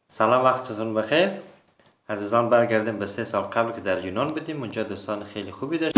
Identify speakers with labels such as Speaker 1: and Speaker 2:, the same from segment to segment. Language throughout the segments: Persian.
Speaker 1: سلام، وقتتون بخیر. عزیزان، برگردیم به 3 سال قبل که در یونان بودیم. اونجا دوستان خیلی خوبی داشت.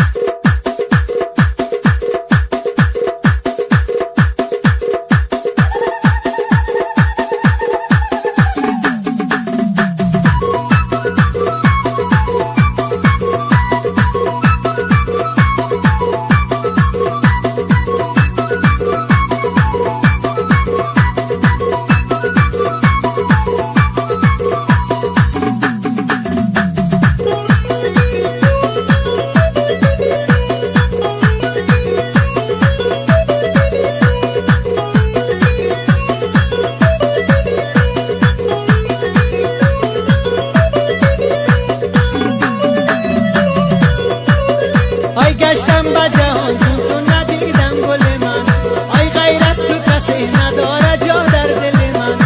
Speaker 2: آی گشتم با جهان تو ندیدم گل من، آی غیر از تو کسی نداره جا در دل من.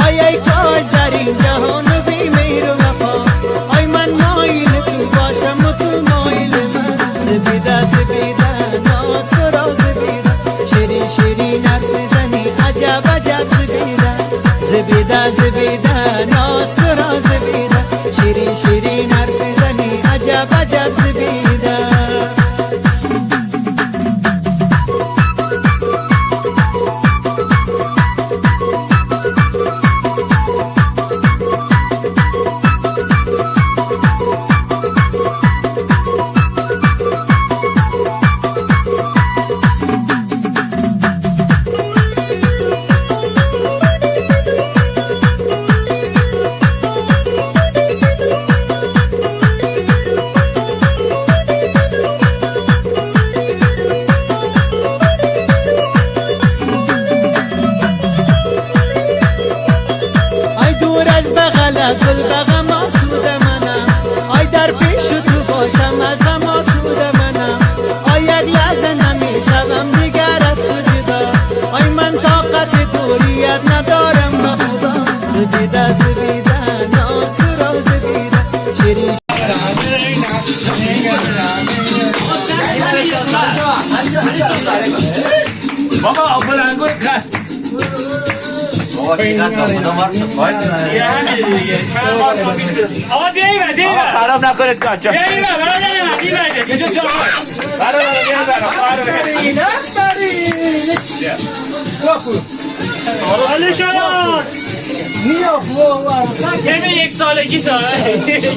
Speaker 2: آی ای کاش در این جهان بی مهر و وفا، آی من مایل تو باشم و تو مایل من. زبیده زبیده ناز تو را زبیده، شیرین شیرین حرف بزنی عجب عجب زبیده. زبیده زبیده ناز تو را زبیده، شیرین شیرین حرف بزنی عجب عجب زبیده. گل بغم آسود منم، آی در پیش تو باشم از غم آسود منم. آی یک لحظه نمیشوم دیگر از تو جدا، آی من طاقت دوریت ندارم به خدا. زبیده زبیده ناز تو را زبیده، شیرین
Speaker 3: بابا بلنگوی که
Speaker 1: آقا
Speaker 3: بیایی خراب نکنید کچا بیایی یک سالگی شد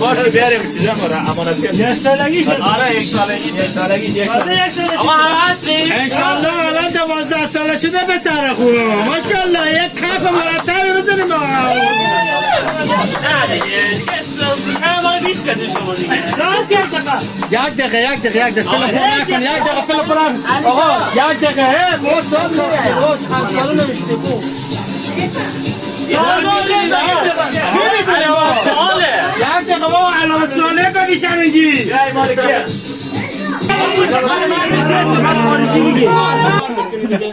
Speaker 3: باشه بیاریم چیزم امانتی یک سالگی شد. آره یک سالگی آقا هم هستی؟
Speaker 4: انشالله الان 12 ساله شده به سر خوبه ماشالله. یک کف مرتبی بزنیم
Speaker 3: نه دیگه همه مال بیش بده شما دیگه
Speaker 4: یک دقیقه فیلم پر نکن. یک دقیقه فیلم پر نکن آقا. یک دقیقه ما چند ساله نمیشتی بود یک دقیقه ما علامه ساله بگیشن اینجی
Speaker 3: بیایی مالکیه
Speaker 5: خارجی میگه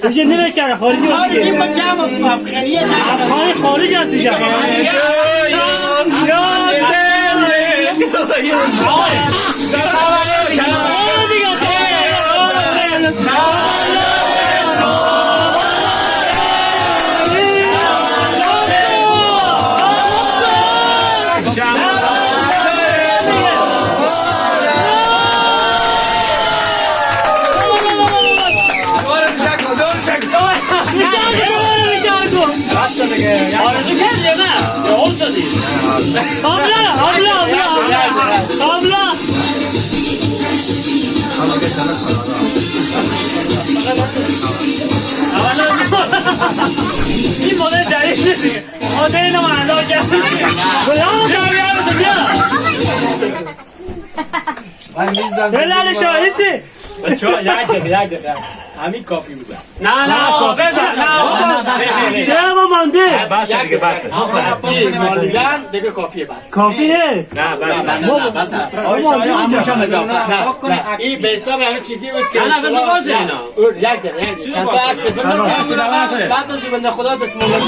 Speaker 5: اینجا نمیچاره خارجی
Speaker 4: خارجی با جمع افغانیه
Speaker 5: افغانی خارج هستی جمع
Speaker 3: آرزو کردی یا نه؟ یا اون شدی؟
Speaker 5: حامله
Speaker 3: این مادر جدید دیگه مادر اینو معلا کرد بیا
Speaker 5: بلال شاهیستی
Speaker 4: بچه‌ها یک دقیقه همین کافی بود بس.
Speaker 3: نه بزن
Speaker 5: چرا ما مانده
Speaker 4: بس دیگه بس. مالیدن دیگه کافیه بس.
Speaker 5: کافی نیست
Speaker 4: نه بس. آی شاید همونشان اضافه. نه این به حساب همه چیزی بود که
Speaker 3: نه بس باشه اینا.
Speaker 4: یک دقیقه چند تا عکس بنداز. بعد از بنده خدا بسم الله.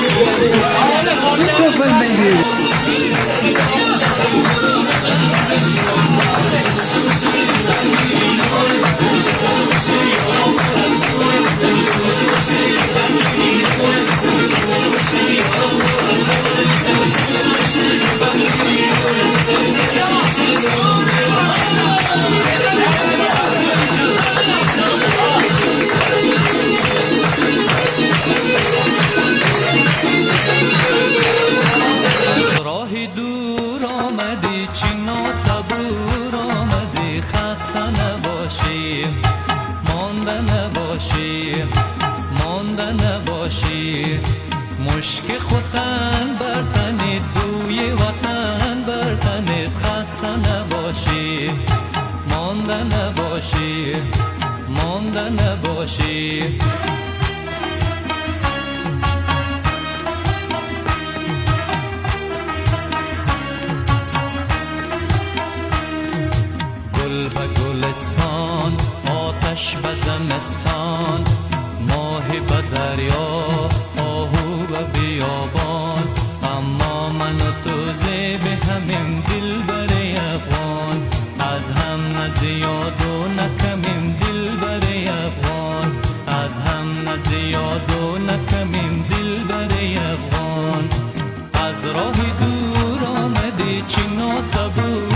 Speaker 6: باشی. گل به گلستان، آتش به زمستان، ماه به دریا، آهو به بیابان، اما من و تو زیب همیم دل بر افغان. از هم نه زیاد و نه کمیم دل بر افغان، از هم نه زیاد و نه کمیم دل بر افغان. از راه دور آمدی چی ناسبور